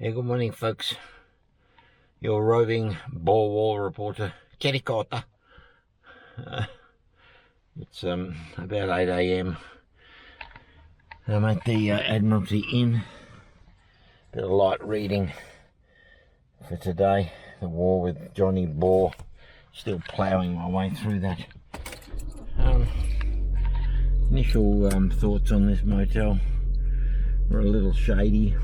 Hey, good morning, folks. Your roving Boer War reporter, Kerikota. It's about 8 a.m. I'm at the Admiralty Inn. Bit of light reading for today. The war with Johnny Boer. Still ploughing my way through that. Initial thoughts on this motel were a little shady.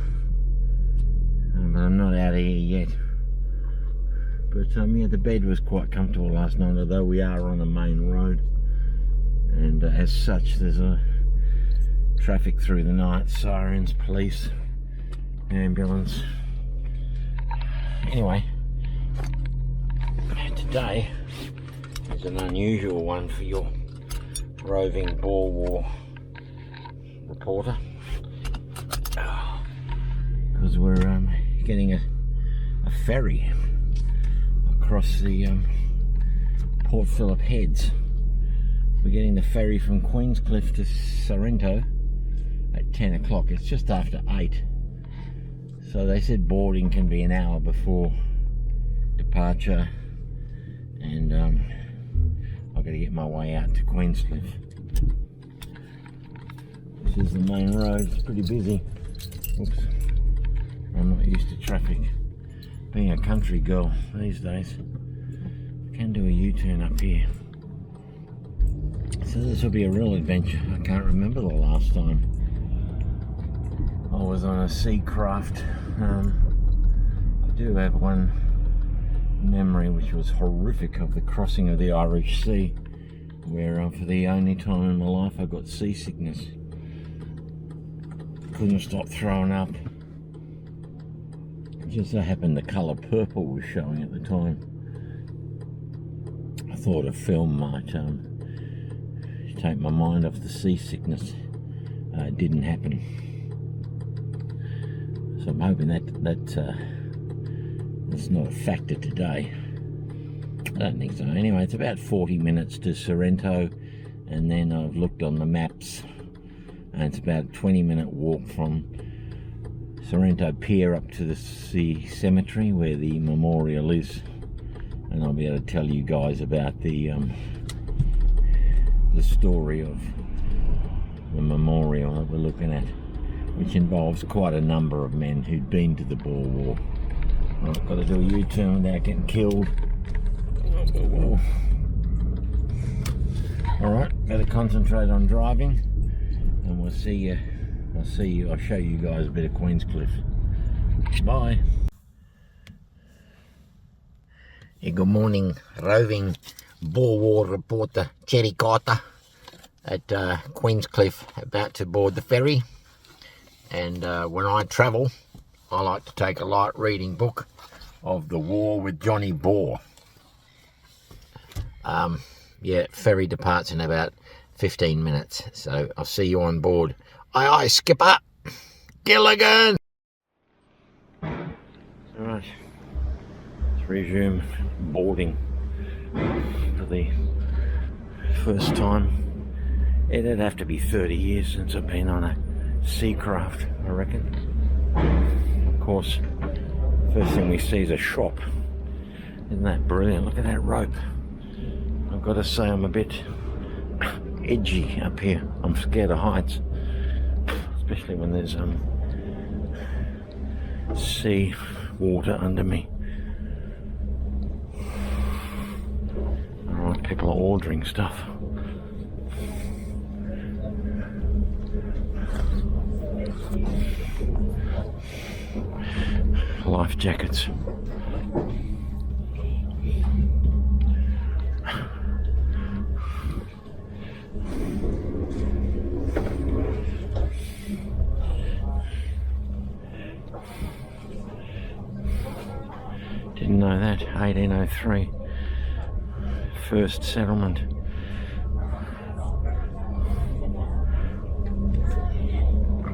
But I'm not out of here yet. But yeah, the bed was quite comfortable last night, although we are on a main road, and as such there's a traffic through the night, sirens, police, ambulance. Anyway, today is an unusual one for your roving Boer War reporter, because we're getting a ferry across the Port Phillip Heads. We're getting the ferry from Queenscliff to Sorrento at 10 o'clock. It's just after 8. So they said boarding can be an hour before departure, and I've got to get my way out to Queenscliff. This is the main road. It's pretty busy. Oops. I'm not used to traffic. Being a country girl these days, I can do a U-turn up here. So this will be a real adventure. I can't remember the last time I was on a sea craft. I do have one memory which was horrific, of the crossing of the Irish Sea, where for the only time in my life I got seasickness. Couldn't stop throwing up. Just so happened the colour purple was showing at the time. I thought a film might take my mind off the seasickness. It didn't happen. So I'm hoping that's not a factor today. I don't think so. Anyway, it's about 40 minutes to Sorrento, and then I've looked on the maps, and it's about a 20-minute walk from Sorrento Pier up to the cemetery where the memorial is, and I'll be able to tell you guys about the story of the memorial that we're looking at, which involves quite a number of men who'd been to the Boer War. I've got to do a U-turn without getting killed. Alright, better concentrate on driving, and we'll see you. I'll show you guys a bit of Queenscliff. Bye. Hey, good morning, roving Boer War reporter Kerikota at Queenscliff, about to board the ferry. And when I travel, I like to take a light reading book of the war with Johnny Boer. Yeah, ferry departs in about 15 minutes, so I'll see you on board. Aye aye, skipper. Gilligan. Alright, let's resume boarding for the first time. It'd have to be 30 years since I've been on a sea craft, I reckon. Of course, first thing we see is a shop. Isn't that brilliant? Look at that rope. I've got to say, I'm a bit edgy up here. I'm scared of heights, especially when there's sea water under me. Alright, people are ordering stuff. Life jackets. Didn't know that. 1803, first settlement.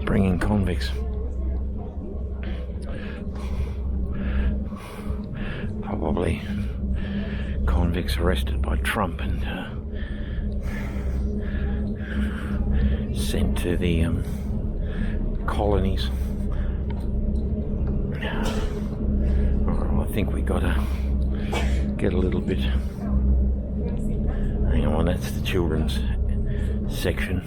Bringing convicts. Probably convicts arrested by Trump and sent to the colonies. I think we gotta get a little bit. Hang on, that's the children's section.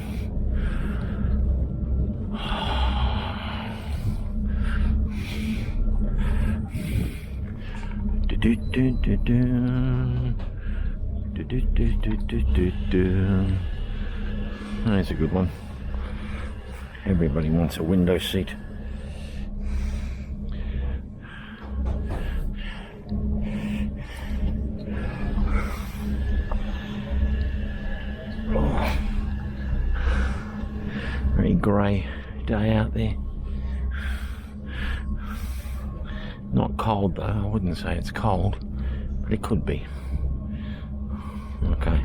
That's a good one. Everybody wants a window seat. Oh, very grey day out there. Not cold though, I wouldn't say it's cold, but it could be. Okay.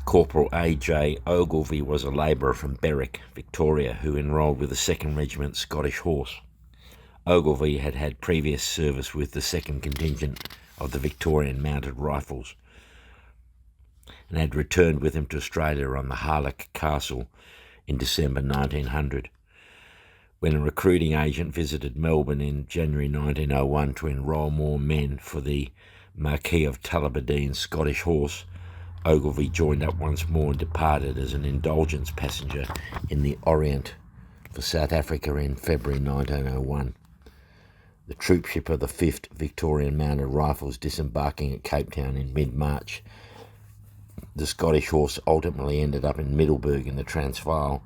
Corporal A.J. Ogilvie was a labourer from Berwick, Victoria, who enrolled with the 2nd Regiment Scottish Horse. Ogilvie had had previous service with the 2nd Contingent of the Victorian Mounted Rifles and had returned with him to Australia on the Harlech Castle in December 1900. When a recruiting agent visited Melbourne in January 1901 to enrol more men for the Marquis of Tulliverdene's Scottish Horse, Ogilvie joined up once more and departed as an indulgence passenger in the Orient for South Africa in February 1901. The troopship of the 5th Victorian Mounted Rifles disembarking at Cape Town in mid-March, the Scottish Horse ultimately ended up in Middelburg in the Transvaal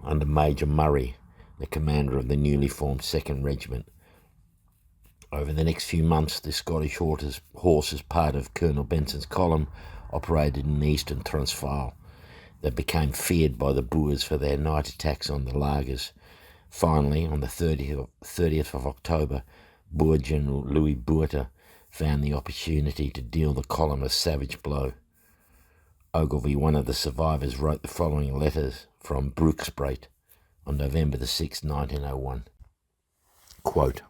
under Major Murray, the commander of the newly formed 2nd Regiment. Over the next few months, the Scottish Horse, as part of Colonel Benson's column, operated in the eastern Transvaal. They became feared by the Boers for their night attacks on the lagers. Finally, on the 30th of October, Boer General Louis Botha found the opportunity to deal the column a savage blow. Ogilvie, one of the survivors, wrote the following letters from Brookspruit on November the 6th, 1901. Quote,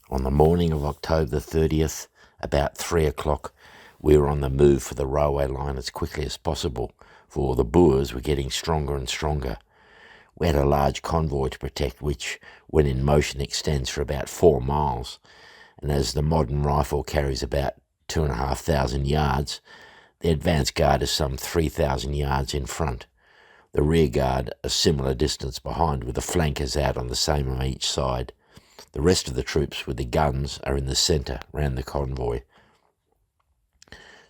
"On the morning of October the 30th, about 3 o'clock, we were on the move for the railway line as quickly as possible, for the Boers were getting stronger and stronger. We had a large convoy to protect, which, when in motion, extends for about 4 miles, and as the modern rifle carries about 2,500 yards, the advance guard is some 3,000 yards in front. The rear guard a similar distance behind, with the flankers out on the same on each side. The rest of the troops with the guns are in the centre, round the convoy.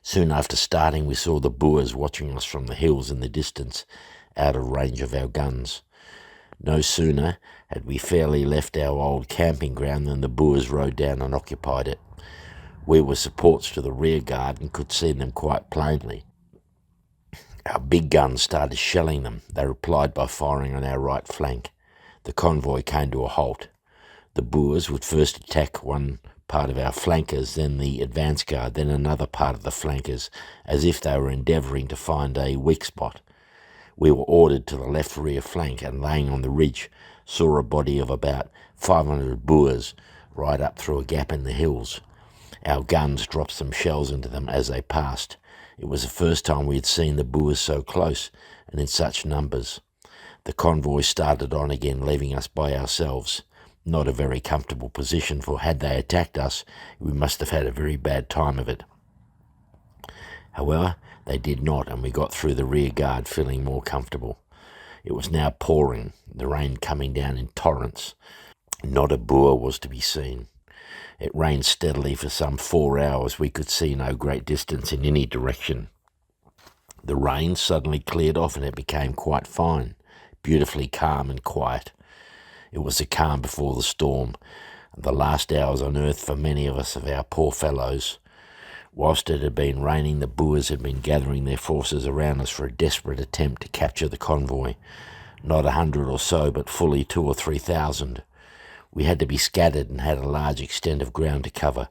Soon after starting, we saw the Boers watching us from the hills in the distance, out of range of our guns. No sooner had we fairly left our old camping ground than the Boers rode down and occupied it. We were supports to the rear guard and could see them quite plainly. Our big guns started shelling them. They replied by firing on our right flank. The convoy came to a halt. The Boers would first attack one part of our flankers, then the advance guard, then another part of the flankers, as if they were endeavouring to find a weak spot. We were ordered to the left rear flank, and laying on the ridge, saw a body of about 500 Boers ride up through a gap in the hills. Our guns dropped some shells into them as they passed. It was the first time we had seen the Boers so close and in such numbers. The convoy started on again, leaving us by ourselves. Not a very comfortable position, for had they attacked us, we must have had a very bad time of it. However, they did not, and we got through the rear guard feeling more comfortable. It was now pouring, the rain coming down in torrents. Not a Boer was to be seen. It rained steadily for some 4 hours. We could see no great distance in any direction. The rain suddenly cleared off and it became quite fine, beautifully calm and quiet. It was the calm before the storm, the last hours on earth for many of us, of our poor fellows. Whilst it had been raining, the Boers had been gathering their forces around us for a desperate attempt to capture the convoy. Not 100 or so, but fully 2,000 or 3,000. We had to be scattered and had a large extent of ground to cover.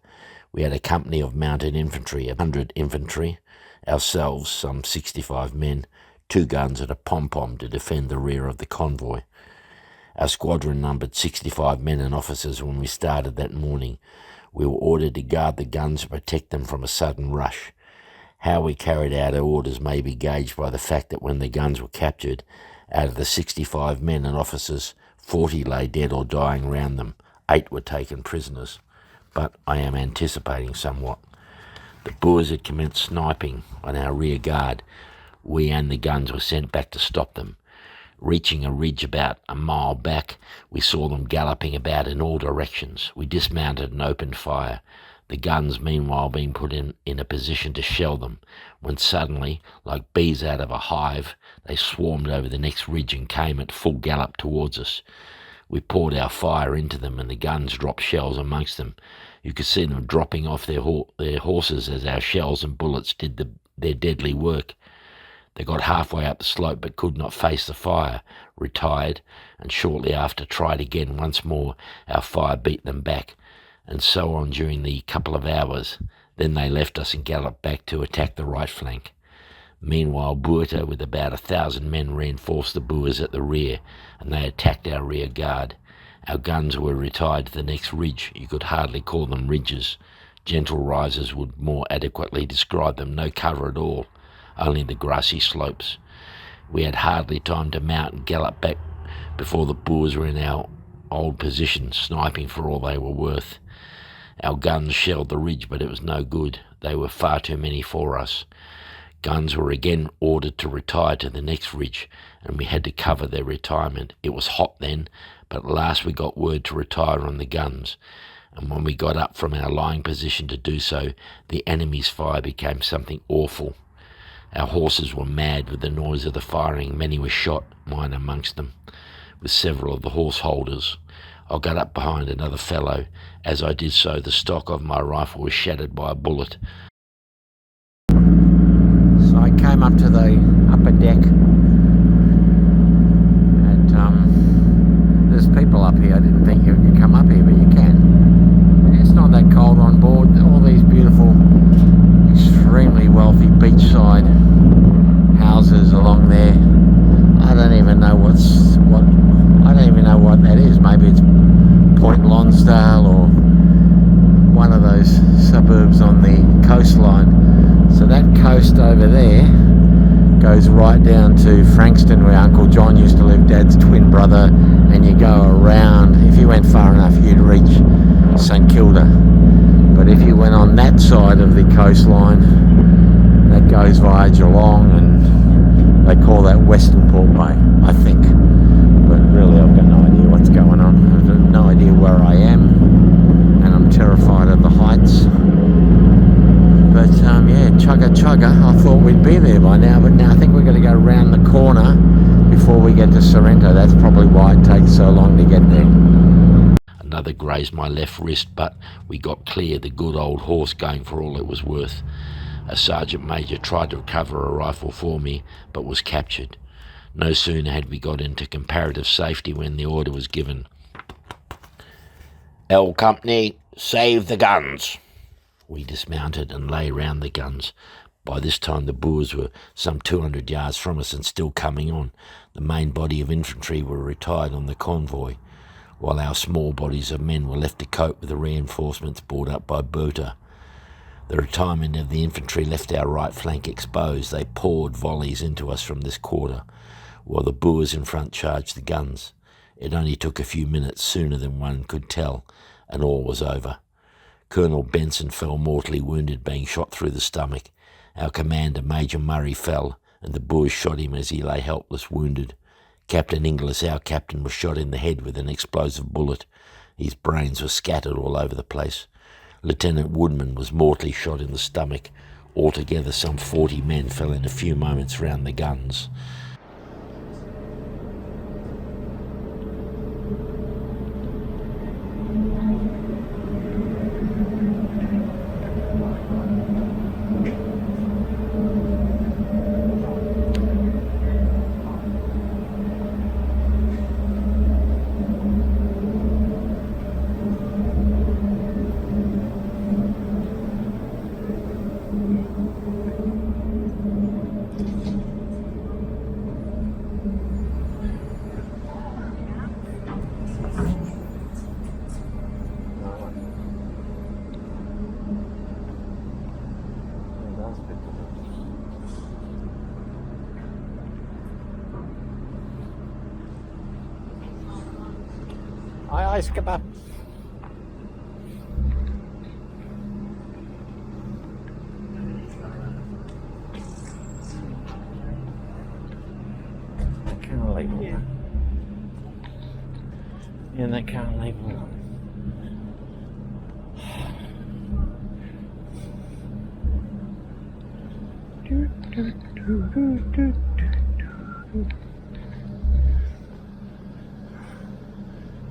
We had a company of mounted infantry, 100 infantry, ourselves, some 65 men, 2 guns and a pom-pom to defend the rear of the convoy. Our squadron numbered 65 men and officers when we started that morning. We were ordered to guard the guns and protect them from a sudden rush. How we carried out our orders may be gauged by the fact that when the guns were captured, out of the 65 men and officers, 40 lay dead or dying round them. 8 were taken prisoners. But I am anticipating somewhat. The Boers had commenced sniping on our rear guard. We and the guns were sent back to stop them. Reaching a ridge about a mile back, we saw them galloping about in all directions. We dismounted and opened fire, the guns meanwhile being put in a position to shell them, when suddenly, like bees out of a hive, they swarmed over the next ridge and came at full gallop towards us. We poured our fire into them, and the guns dropped shells amongst them. You could see them dropping off their horses as our shells and bullets did their deadly work. They got halfway up the slope but could not face the fire, retired, and shortly after tried again once more. Our fire beat them back, and so on during the couple of hours. Then they left us and galloped back to attack the right flank. Meanwhile, Boerta, with about 1,000 men, reinforced the Boers at the rear, and they attacked our rear guard. Our guns were retired to the next ridge. You could hardly call them ridges. Gentle rises would more adequately describe them. No cover at all, only the grassy slopes. We had hardly time to mount and gallop back before the Boers were in our old position, sniping for all they were worth. Our guns shelled the ridge, but it was no good. They were far too many for us. Guns were again ordered to retire to the next ridge, and we had to cover their retirement. It was hot then, but at last we got word to retire on the guns, and when we got up from our lying position to do so, the enemy's fire became something awful. Our horses were mad with the noise of the firing. Many were shot, mine amongst them, with several of the horse holders. I got up behind another fellow. As I did so, the stock of my rifle was shattered by a bullet. So I came up to the upper deck, and there's people up here. I didn't think you could come up here, but you can. It's not that cold on board. All these beautiful, extremely wealthy beachside houses along there. I don't even know what that is. Maybe it's Point Lonsdale or one of those suburbs on the coastline. So that coast over there goes right down to Frankston, where Uncle John used to live, Dad's twin brother, and you go around. If you went far enough, you'd reach St Kilda. But if you went on that side of the coastline, that goes via Geelong, and they call that Western Port Bay, I think. But really, I've got no idea what's going on. I've got no idea where I am, and I'm terrified of the heights. But yeah, chugga. I thought we'd be there by now, but now I think we've got to go round the corner before we get to Sorrento. That's probably why it takes so long to get there. Another grazed my left wrist, but we got clear, the good old horse going for all it was worth. A sergeant major tried to recover a rifle for me, but was captured. No sooner had we got into comparative safety when the order was given. L Company, save the guns. We dismounted and lay round the guns. By this time the Boers were some 200 yards from us and still coming on. The main body of infantry were retired on the convoy, while our small bodies of men were left to cope with the reinforcements brought up by Boerta. The retirement of the infantry left our right flank exposed. They poured volleys into us from this quarter, while the Boers in front charged the guns. It only took a few minutes, sooner than one could tell, and all was over. Colonel Benson fell mortally wounded, being shot through the stomach. Our commander, Major Murray, fell, and the Boers shot him as he lay helpless, wounded. Captain Inglis, our captain, was shot in the head with an explosive bullet. His brains were scattered all over the place. Lieutenant Woodman was mortally shot in the stomach. Altogether, some 40 men fell in a few moments round the guns. Aye, aye, skipper. Can't label that. Yeah, they can't label.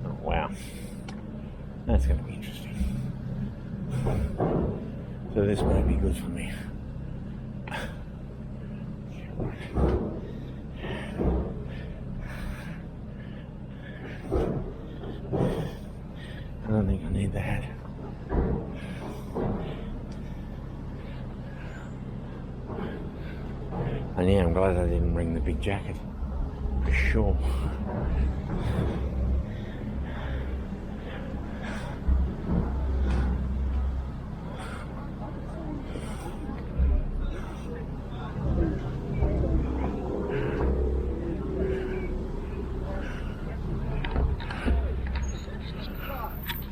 Oh, wow. That's going to be interesting. So this might be good for me. I don't think I need that. And yeah, I'm glad I didn't bring the big jacket, for sure.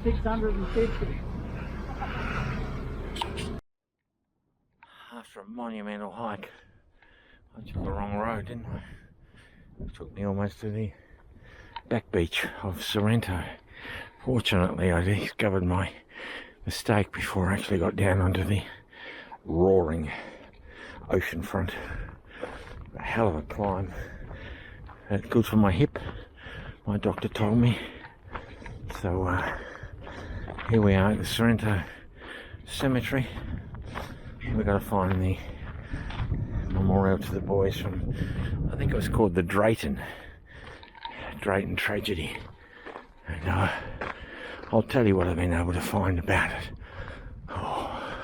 $650. After a monumental hike, I took the wrong road, didn't I? It took me almost to the back beach of Sorrento. Fortunately, I discovered my mistake before I actually got down onto the roaring ocean front. A hell of a climb. It's good for my hip, my doctor told me. So here we are at the Sorrento Cemetery. We've got to find the memorial to the boys from, I think it was called the Drayton tragedy. And I'll tell you what I've been able to find about it. Oh.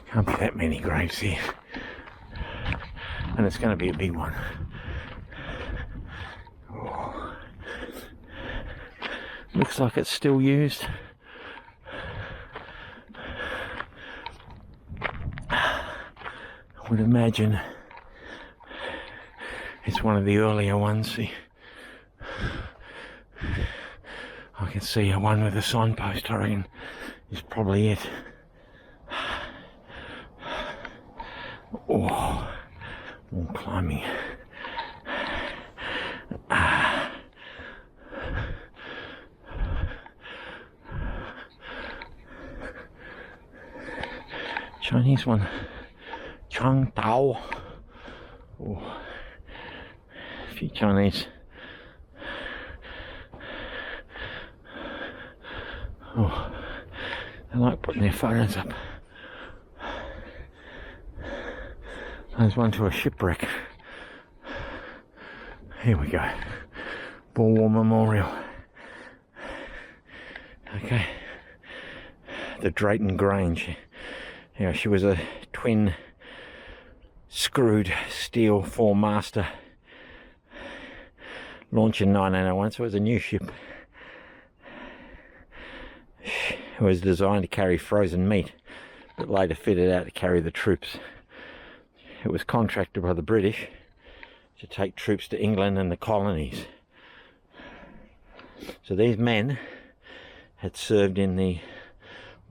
Can't be that many graves here. And it's going to be a big one. Oh. Looks like it's still used. I would imagine it's one of the earlier ones. See, I can see a one with a signpost, I reckon, is probably it. Oh, more climbing. Chinese one, Chang Tao. Oh, a few Chinese. Oh, they like putting their photos up. There's one to a shipwreck. Here we go. Boer War Memorial. Okay. The Drayton Grange. Yeah, she was a twin screwed steel four-master launched in 1901, so it was a new ship. It was designed to carry frozen meat, but later fitted out to carry the troops. It was contracted by the British to take troops to England and the colonies. So these men had served in the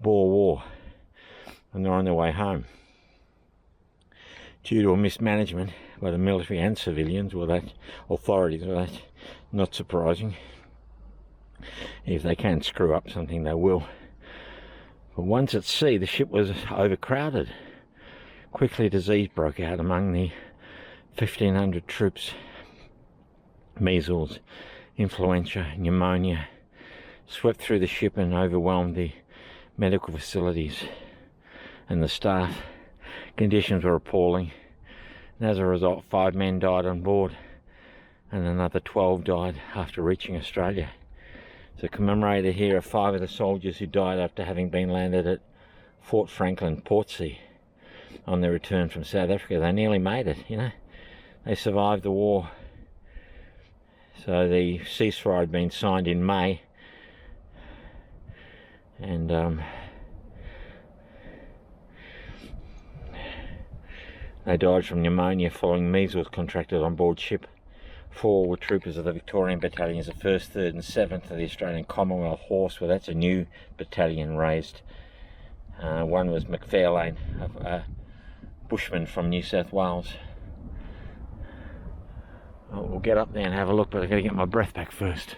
Boer War and they're on their way home. Due to a mismanagement by the military and civilians, well, that authorities, well, that's not surprising. If they can screw up something, they will. But once at sea, the ship was overcrowded. Quickly, disease broke out among the 1,500 troops. Measles, influenza, pneumonia swept through the ship and overwhelmed the medical facilities and the staff. Conditions were appalling, and as a result 5 men died on board and another 12 died after reaching Australia. So commemorated here are 5 of the soldiers who died after having been landed at Fort Franklin, Portsea, on their return from South Africa. They nearly made it, you know. They survived the war. So the ceasefire had been signed in May, and They died from pneumonia following measles contracted on board ship. 4 were troopers of the Victorian battalions, the 1st, 3rd and 7th of the Australian Commonwealth Horse. Well, that's a new battalion raised. One was McFarlane, a bushman from New South Wales. Well, we'll get up there and have a look, but I've got to get my breath back first.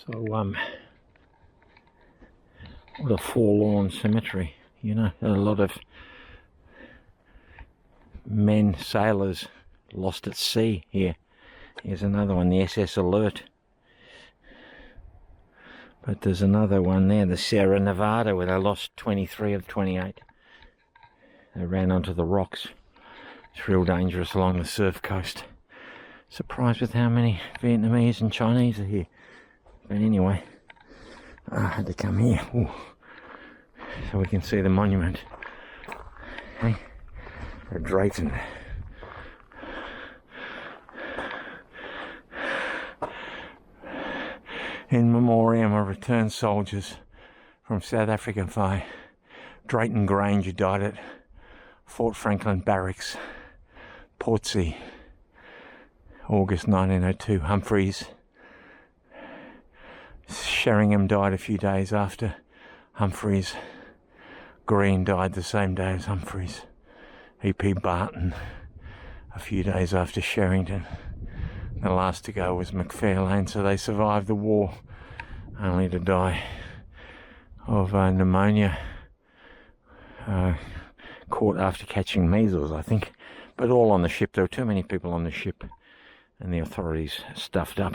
So, what a forlorn cemetery, you know, a lot of men, sailors, lost at sea here. Here's another one, the SS Alert. But there's another one there, the Sierra Nevada, where they lost 23 of 28. They ran onto the rocks. It's real dangerous along the surf coast. Surprised with how many Vietnamese and Chinese are here. But anyway, I had to come here. Ooh. So we can see the monument. Hey, at Drayton. In memoriam of returned soldiers from South Africa by Drayton Grange, who died at Fort Franklin Barracks, Portsea, August 1902. Humphreys. Sheringham died a few days after Humphreys. Green died the same day as Humphreys. E.P. Barton a few days after Sherrington. The last to go was McFarlane, so they survived the war, only to die of pneumonia, caught after catching measles, I think. But all on the ship. There were too many people on the ship, and the authorities stuffed up.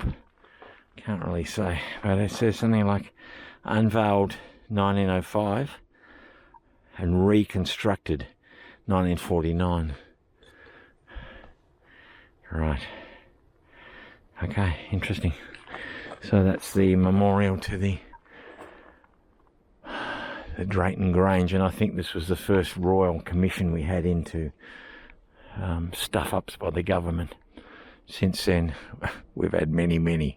Can't really say, but it says something like unveiled 1905 and reconstructed 1949. Right. Okay, interesting. So that's the memorial to the Drayton Grange, and I think this was the first royal commission we had into stuff-ups by the government. Since then, we've had many.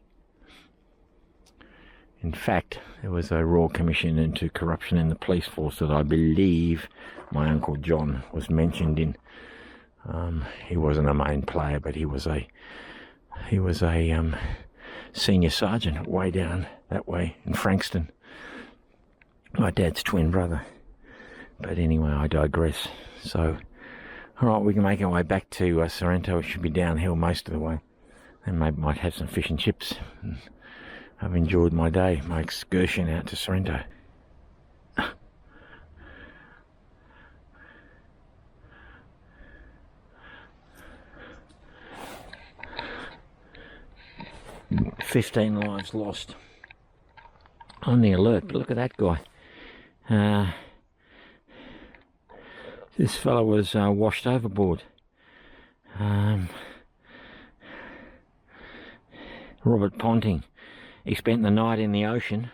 In fact, there was a royal commission into corruption in the police force that I believe my Uncle John was mentioned in. He wasn't a main player, but he was a senior sergeant way down that way in Frankston. My dad's twin brother. But anyway, I digress. So, alright, we can make our way back to Sorrento. It should be downhill most of the way. And maybe might have some fish and chips. I've enjoyed my day, my excursion out to Sorrento. $15 lives lost on the Alert, but look at that guy. This fellow was washed overboard. Robert Ponting. He spent the night in the ocean,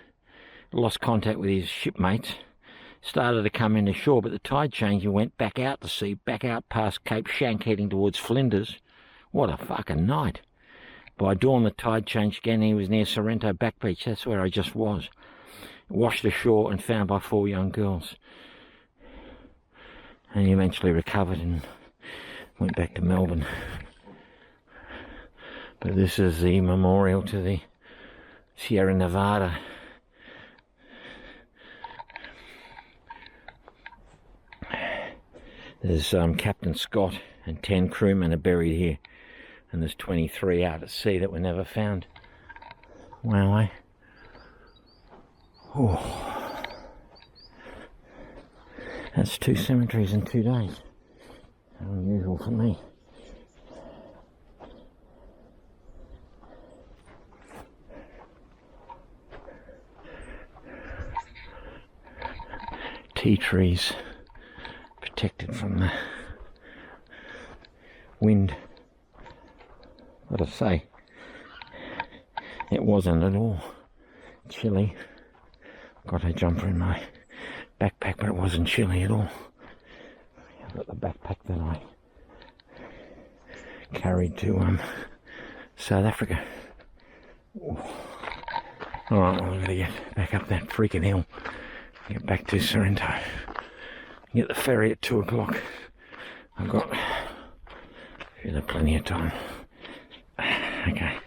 lost contact with his shipmates, started to come into shore, but the tide changed and went back out to sea, back out past Cape Shank, heading towards Flinders. What a fucking night. By dawn, the tide changed again. He was near Sorrento Back Beach. That's where I just was. Washed ashore and found by 4 young girls. And he eventually recovered and went back to Melbourne. But this is the memorial to the Sierra Nevada. There's Captain Scott and 10 crewmen are buried here, and there's 23 out at sea that were never found. Wow, eh? Oh. That's 2 cemeteries in 2 days. Unusual for me. Tea trees protected from the wind. What I say, it wasn't at all chilly. Got a jumper in my backpack, but it wasn't chilly at all. I've got the backpack that I carried to South Africa. Alright, well, I'm gonna get back up that freaking hill, get back to Sorrento, get the ferry at 2 o'clock. I've got plenty of time. Okay.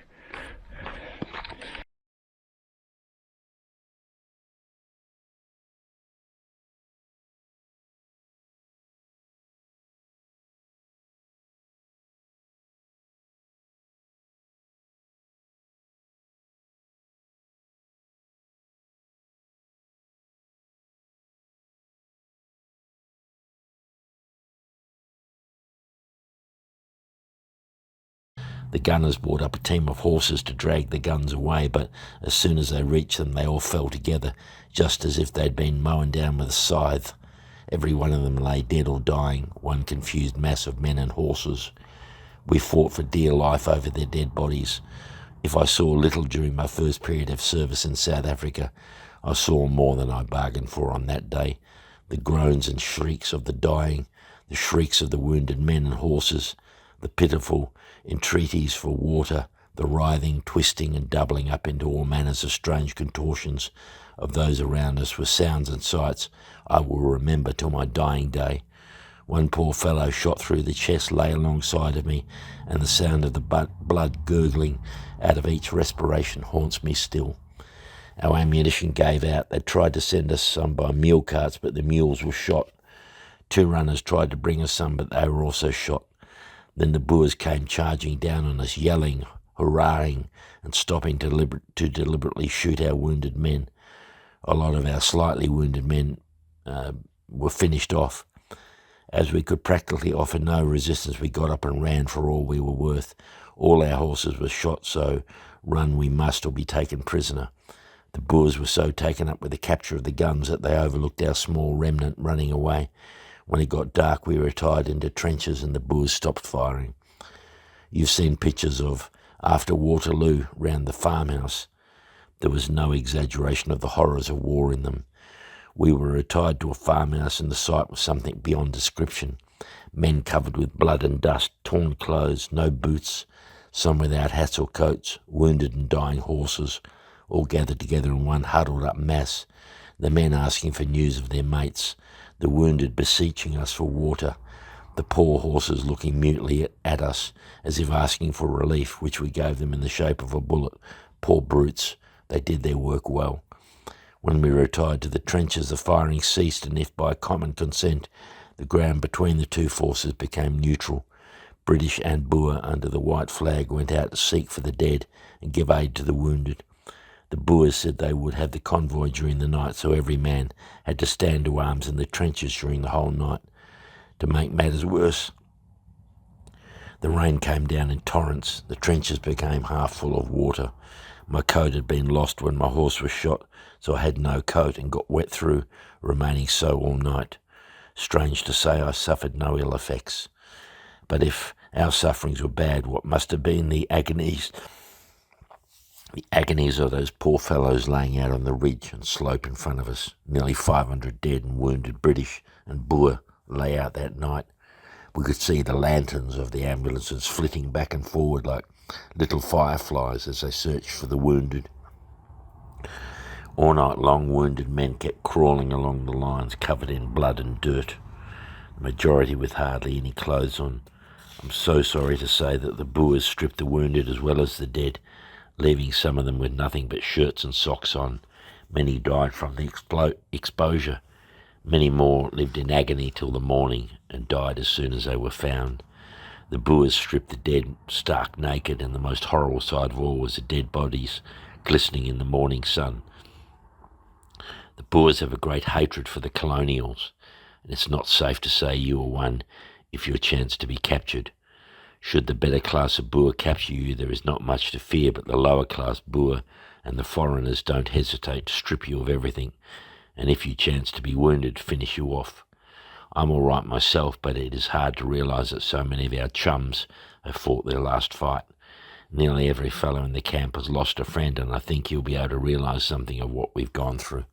The gunners brought up a team of horses to drag the guns away, but as soon as they reached them, they all fell together, just as if they'd been mown down with a scythe. Every one of them lay dead or dying, one confused mass of men and horses. We fought for dear life over their dead bodies. If I saw little during my first period of service in South Africa, I saw more than I bargained for on that day. The groans and shrieks of the dying, the shrieks of the wounded men and horses, the pitiful entreaties for water, the writhing, twisting and doubling up into all manners of strange contortions of those around us were sounds and sights I will remember till my dying day. One poor fellow shot through the chest lay alongside of me, and the sound of the blood gurgling out of each respiration haunts me still. Our ammunition gave out. They tried to send us some by mule carts, but the mules were shot. 2 runners tried to bring us some, but they were also shot. Then the Boers came charging down on us, yelling, hurrahing, and stopping to deliberately shoot our wounded men. A lot of our slightly wounded men were finished off. As we could practically offer no resistance, we got up and ran for all we were worth. All our horses were shot, so run we must or be taken prisoner. The Boers were so taken up with the capture of the guns that they overlooked our small remnant running away. When it got dark, we retired into trenches and the Boers stopped firing. You've seen pictures of after Waterloo round the farmhouse. There was no exaggeration of the horrors of war in them. We were retired to a farmhouse and the sight was something beyond description. Men covered with blood and dust, torn clothes, no boots, some without hats or coats, wounded and dying horses, all gathered together in one huddled up mass, the men asking for news of their mates, the wounded beseeching us for water, the poor horses looking mutely at us as if asking for relief, which we gave them in the shape of a bullet. Poor brutes, they did their work well. When we retired to the trenches, the firing ceased, and if by common consent, the ground between the 2 forces became neutral. British and Boer under the white flag went out to seek for the dead and give aid to the wounded. The Boers said they would have the convoy during the night, so every man had to stand to arms in the trenches during the whole night. To make matters worse, the rain came down in torrents. The trenches became half full of water. My coat had been lost when my horse was shot, so I had no coat and got wet through, remaining so all night. Strange to say, I suffered no ill effects. But if our sufferings were bad, what must have been the agonies of those poor fellows laying out on the ridge and slope in front of us. Nearly 500 dead and wounded British and Boer lay out that night. We could see the lanterns of the ambulances flitting back and forward like little fireflies as they searched for the wounded. All night long, wounded men kept crawling along the lines covered in blood and dirt, the majority with hardly any clothes on. I'm so sorry to say that the Boers stripped the wounded as well as the dead, leaving some of them with nothing but shirts and socks on. Many died from the exposure. Many more lived in agony till the morning and died as soon as they were found. The Boers stripped the dead stark naked, and the most horrible sight of all was the dead bodies glistening in the morning sun. The Boers have a great hatred for the colonials, and it's not safe to say you are one if you chance to be captured. Should the better class of Boer capture you, there is not much to fear, but the lower class Boer and the foreigners don't hesitate to strip you of everything, and if you chance to be wounded, finish you off. I'm all right myself, but it is hard to realise that so many of our chums have fought their last fight. Nearly every fellow in the camp has lost a friend, and I think you'll be able to realise something of what we've gone through.